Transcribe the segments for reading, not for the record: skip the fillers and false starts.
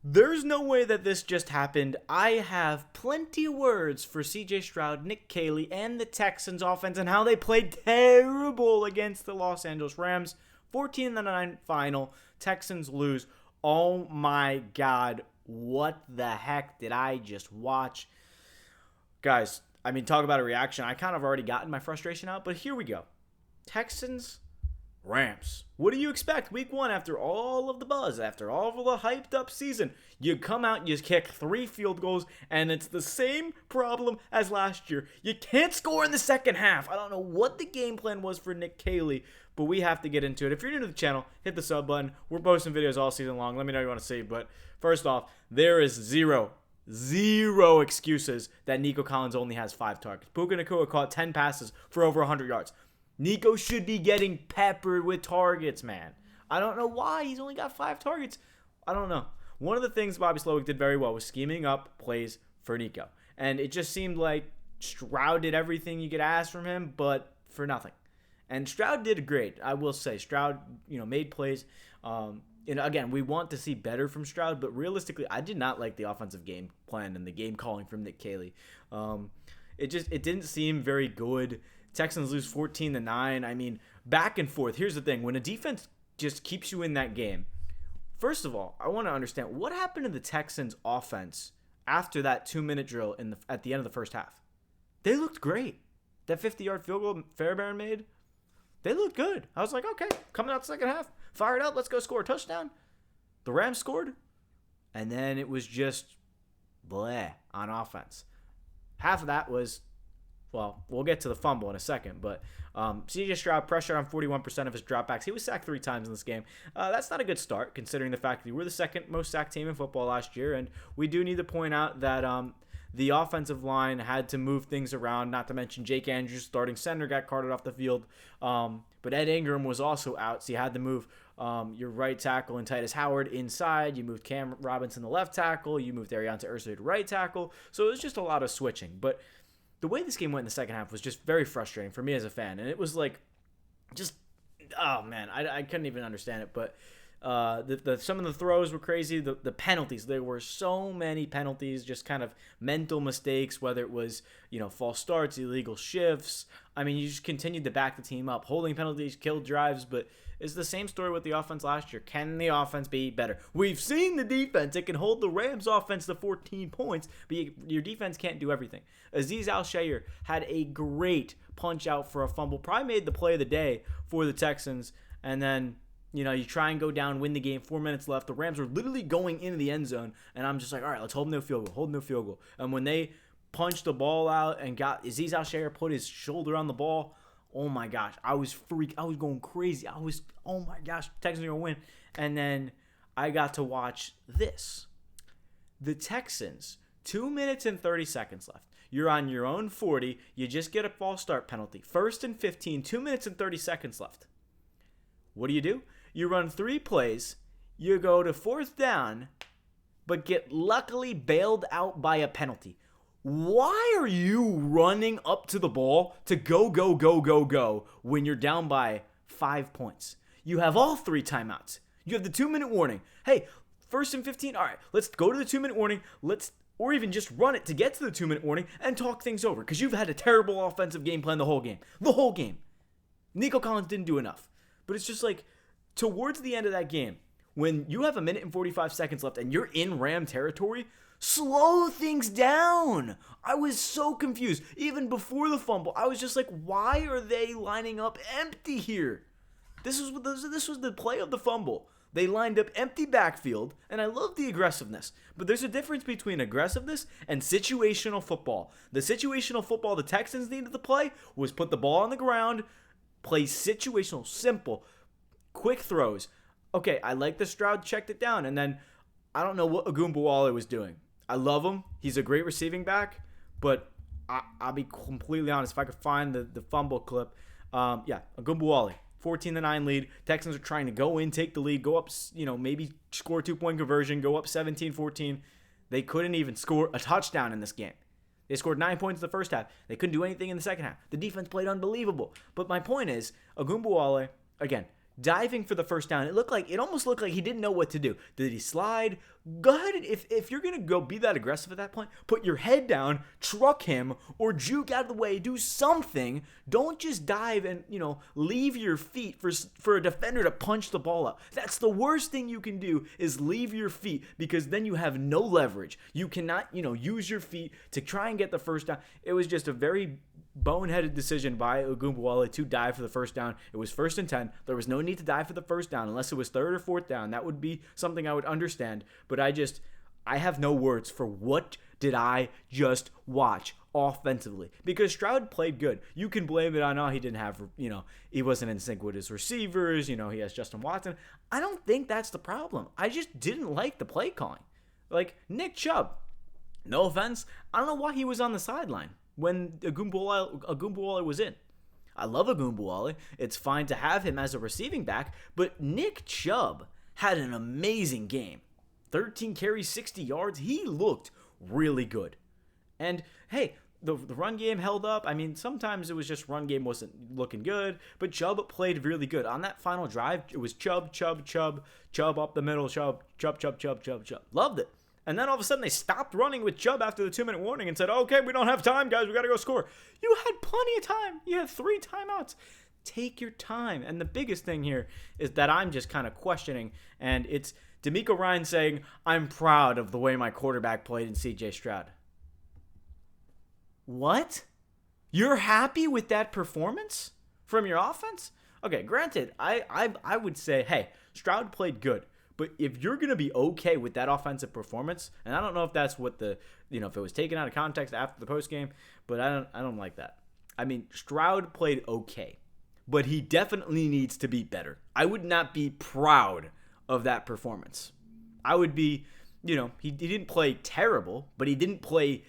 There's no way that this just happened. I have plenty of words for CJ Stroud, Nick Caley, and the Texans offense and how they played terrible against the Los Angeles Rams. 14-9 final. Texans lose. Oh my God. What the heck did I just watch? Guys, talk about a reaction. I kind of already gotten my frustration out, but here we go. Texans, Rams. What do you expect week one after all of the buzz, after all of the hyped up season? You come out, you kick 3 field goals, and it's the same problem as last year. You can't score in the second half. I don't know what the game plan was for Nick Caley, but we have to get into it. If you're new to the channel, hit the sub button. We're posting videos all season long. Let me know what you want to see. But first off, there is zero excuses that Nico Collins only has 5 targets. Puka Nacua caught 10 passes for over 100 yards. Nico should be getting peppered with targets, man. I don't know why he's only got 5 targets. I don't know. One of the things Bobby Slowick did very well was scheming up plays for Nico. And it just seemed like Stroud did everything you could ask from him, but for nothing. And Stroud did great. I will say Stroud, made plays. And again, we want to see better from Stroud, but realistically, I did not like the offensive game plan and the game calling from Nick Caley. It didn't seem very good. Texans lose 14-9. Back and forth. Here's the thing. When a defense just keeps you in that game, first of all, I want to understand what happened to the Texans offense after that 2-minute drill at the end of the first half. They looked great. That 50-yard field goal Fairbairn made, they looked good. I was like, okay, coming out second half, fire it up, let's go score a touchdown. The Rams scored, and then it was just bleh on offense. Half of that was, well, we'll get to the fumble in a second, but CJ Stroud pressured on 41% of his dropbacks. He was sacked 3 times in this game. That's not a good start, considering the fact that we were the second most sacked team in football last year, and we do need to point out that the offensive line had to move things around, not to mention Jake Andrews, starting center, got carted off the field, but Ed Ingram was also out, so you had to move your right tackle and Titus Howard inside. You moved Cam Robinson to left tackle. You moved Ariante Ursa to right tackle, so it was just a lot of switching, but the way this game went in the second half was just very frustrating for me as a fan. And it was like, oh man, I couldn't even understand it. But some of the throws were crazy. The penalties, there were so many penalties, just kind of mental mistakes, whether it was, false starts, illegal shifts. You just continued to back the team up. Holding penalties killed drives, but it's the same story with the offense last year. Can the offense be better? We've seen the defense. It can hold the Rams offense to 14 points, but your defense can't do everything. Azeez Al-Shaair had a great punch out for a fumble. Probably made the play of the day for the Texans. And then, you try and go down, win the game, 4 minutes left. The Rams were literally going into the end zone. And I'm just like, all right, let's hold no field goal. And when they punched the ball out and got Azeez Al-Shaair put his shoulder on the ball, oh my gosh, I was going crazy. Oh my gosh, Texans are going to win. And then I got to watch this. The Texans, 2 minutes and 30 seconds left. You're on your own 40. You just get a false start penalty. 1st and 15, 2 minutes and 30 seconds left. What do? You run 3 plays. You go to 4th down, but get luckily bailed out by a penalty. Why are you running up to the ball to go when you're down by 5 points? You have all 3 timeouts. You have the 2-minute warning. Hey, 1st and 15. All right, let's go to the 2-minute warning. Or even just run it to get to the 2-minute warning and talk things over, because you've had a terrible offensive game plan the whole game. Nico Collins didn't do enough. But it's just like, towards the end of that game, when you have 1 minute and 45 seconds left and you're in Ram territory, slow things down. I was so confused. Even before the fumble, I was just like, why are they lining up empty here? This was the play of the fumble. They lined up empty backfield, and I love the aggressiveness. But there's a difference between aggressiveness and situational football. The situational football the Texans needed to play was put the ball on the ground, play situational, simple, quick throws. Okay, I like the Stroud checked it down, and then I don't know what Ogunbowale was doing. I love him. He's a great receiving back, but I'll be completely honest. If I could find the fumble clip, Ogunbowale. 14-9 lead. Texans are trying to go in, take the lead, go up, maybe score a 2-point conversion, go up 17-14. They couldn't even score a touchdown in this game. They scored 9 points in the first half. They couldn't do anything in the second half. The defense played unbelievable. But my point is, Ogunbowale, again, diving for the first down. It almost looked like he didn't know what to do. Did he slide? Go ahead, and if you're going to go be that aggressive at that point, put your head down, truck him, or juke out of the way, do something. Don't just dive and, leave your feet for a defender to punch the ball up. That's the worst thing you can do, is leave your feet, because then you have no leverage. You cannot, use your feet to try and get the first down. It was just a very boneheaded decision by Ogunbowale to dive for the first down. It was 1st and 10. There was no need to dive for the first down unless it was 3rd or 4th down. That would be something I would understand. But I have no words for what did I just watch offensively, because Stroud played good. You can blame it on, he didn't have, he wasn't in sync with his receivers. He has Justin Watson. I don't think that's the problem. I just didn't like the play calling. Like Nick Chubb, no offense, I don't know why he was on the sideline when Ogunbowale was in. I love Ogunbowale. It's fine to have him as a receiving back, but Nick Chubb had an amazing game. 13 carries, 60 yards. He looked really good. And, hey, the run game held up. I mean, sometimes it was just run game wasn't looking good, but Chubb played really good. On that final drive, it was Chubb up the middle, Chubb. Loved it. And then all of a sudden they stopped running with Chubb after the 2-minute warning and said, okay, we don't have time, guys. We got to go score. You had plenty of time. You had 3 timeouts. Take your time. And the biggest thing here is that I'm just kind of questioning, and it's DeMeco Ryan saying, I'm proud of the way my quarterback played in CJ Stroud. What? You're happy with that performance from your offense? Okay, granted, I would say, hey, Stroud played good. But if you're going to be okay with that offensive performance, and I don't know if that's what if it was taken out of context after the postgame, but I don't like that. I mean, Stroud played okay, but he definitely needs to be better. I would not be proud of that performance. I would be, he didn't play terrible, but he didn't play,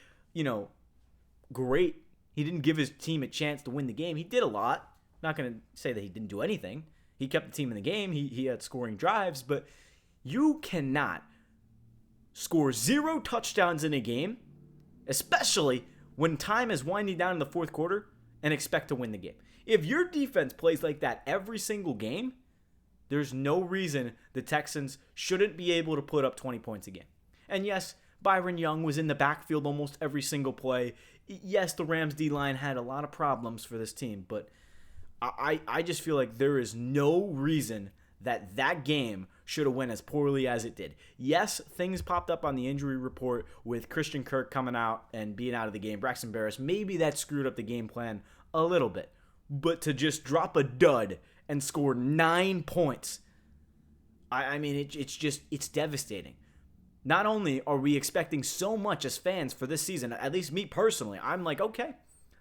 great. He didn't give his team a chance to win the game. He did a lot. Not going to say that he didn't do anything. He kept the team in the game. He had scoring drives, but you cannot score 0 touchdowns in a game, especially when time is winding down in the 4th quarter, and expect to win the game. If your defense plays like that every single game, there's no reason the Texans shouldn't be able to put up 20 points a game. And yes, Byron Young was in the backfield almost every single play. Yes, the Rams D-line had a lot of problems for this team, but I just feel like there is no reason that game should have went as poorly as it did. Yes, things popped up on the injury report with Christian Kirk coming out and being out of the game. Braxton Barris, maybe that screwed up the game plan a little bit. But to just drop a dud and score 9 points, I mean, it's devastating. Not only are we expecting so much as fans for this season, at least me personally, I'm like, okay,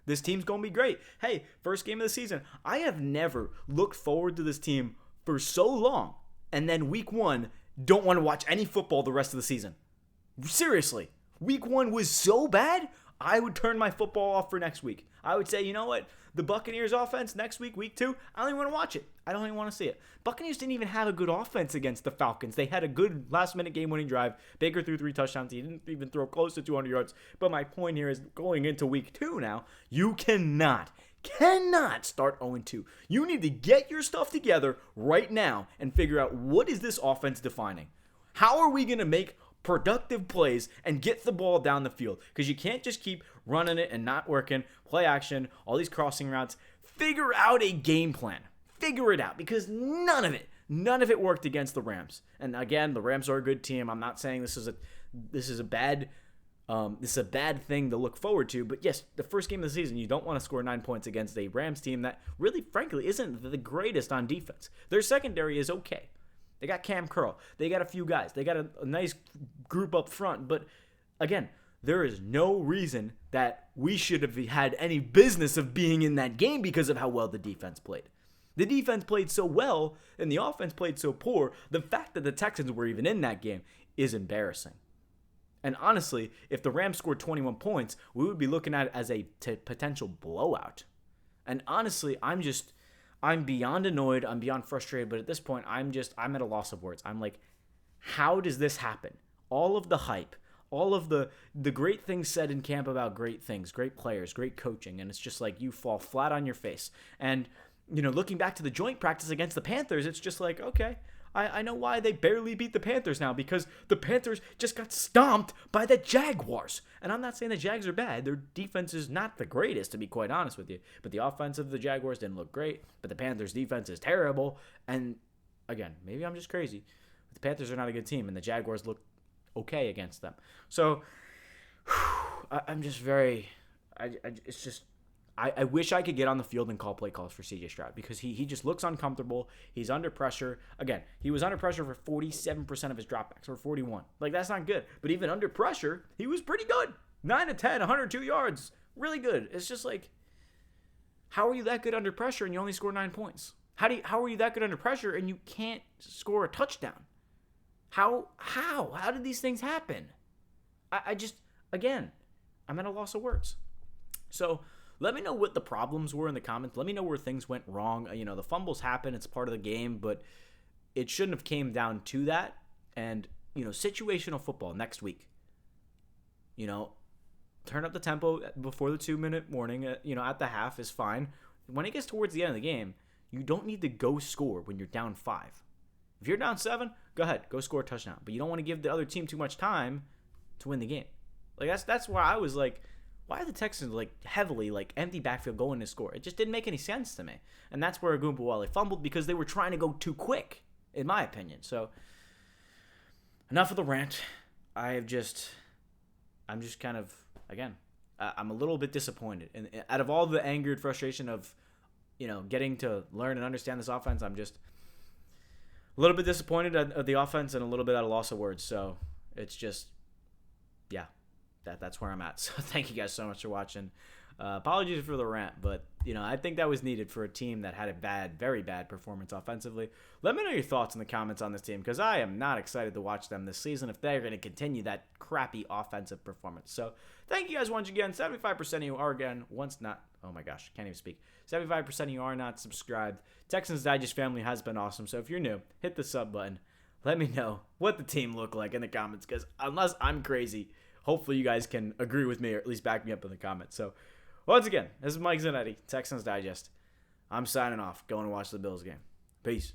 this team's going to be great. Hey, first game of the season. I have never looked forward to this team for so long, and then week 1, don't want to watch any football the rest of the season. Seriously, week 1 was so bad, I would turn my football off for next week. I would say, you know what? The Buccaneers offense next week, week 2, I don't even want to watch it. I don't even want to see it. Buccaneers didn't even have a good offense against the Falcons. They had a good last-minute game-winning drive. Baker threw 3 touchdowns. He didn't even throw close to 200 yards. But my point here is, going into week 2 now, you cannot start 0-2. You need to get your stuff together right now and figure out, what is this offense defining? How are we going to make productive plays and get the ball down the field? Because you can't just keep running it and not working, play action, all these crossing routes. Figure out a game plan. Figure it out, because none of it worked against the Rams. And again, the Rams are a good team. I'm not saying this is a bad thing to look forward to, but yes, the first game of the season, you don't want to score 9 points against a Rams team that really, frankly, isn't the greatest on defense. Their secondary is okay. They got Cam Curl. They got a few guys. They got a nice group up front, but again, there is no reason that we should have had any business of being in that game because of how well the defense played. The defense played so well, and the offense played so poor, the fact that the Texans were even in that game is embarrassing. And honestly, if the Rams scored 21 points, we would be looking at it as a potential blowout. And honestly, I'm beyond annoyed. I'm beyond frustrated. But at this point, I'm at a loss of words. I'm like, how does this happen? All of the hype, all of the great things said in camp about great things, great players, great coaching. And it's just like you fall flat on your face. And looking back to the joint practice against the Panthers, it's just like, okay, I know why they barely beat the Panthers now, because the Panthers just got stomped by the Jaguars. And I'm not saying the Jags are bad. Their defense is not the greatest, to be quite honest with you. But the offense of the Jaguars didn't look great. But the Panthers' defense is terrible. And, again, maybe I'm just crazy. But the Panthers are not a good team, and the Jaguars look okay against them. So, I'm just very... it's just... I wish I could get on the field and call play calls for CJ Stroud, because he just looks uncomfortable. He's under pressure. Again, he was under pressure for 47% of his dropbacks, or 41. Like, that's not good. But even under pressure, he was pretty good. 9 to 10, 102 yards. Really good. It's just like, how are you that good under pressure and you only score 9 points? How are you that good under pressure and you can't score a touchdown? How did these things happen? I just, again, I'm at a loss of words. So, let me know what the problems were in the comments. Let me know where things went wrong. The fumbles happen. It's part of the game, but it shouldn't have came down to that. And, situational football next week. Turn up the tempo before the 2-minute warning, at the half is fine. When it gets towards the end of the game, you don't need to go score when you're down 5. If you're down 7, go ahead, go score a touchdown. But you don't want to give the other team too much time to win the game. Like, that's why I was like, why are the Texans heavily empty backfield going to score? It just didn't make any sense to me. And that's where Agumbawale fumbled, because they were trying to go too quick, in my opinion. So, enough of the rant. I'm just kind of, again, I'm a little bit disappointed. And out of all the anger and frustration of, getting to learn and understand this offense, I'm just a little bit disappointed at the offense and a little bit at a loss of words. So, it's just, yeah. That's where I'm at. So thank you guys so much for watching. Apologies for the rant, but I think that was needed for a team that had a very bad performance offensively. Let me know your thoughts in the comments on this team, because I am not excited to watch them this season if they're going to continue that crappy offensive performance. So thank you guys once again. 75% of you are, again, once not, oh my gosh, can't even speak. 75% of you are not subscribed. Texans Digest family has been awesome. So if you're new, hit the sub button. Let me know what the team looked like in the comments, because unless I'm crazy, hopefully you guys can agree with me or at least back me up in the comments. So, once again, this is Mike Zanetti, Texans Digest. I'm signing off. Going to watch the Bills game. Peace.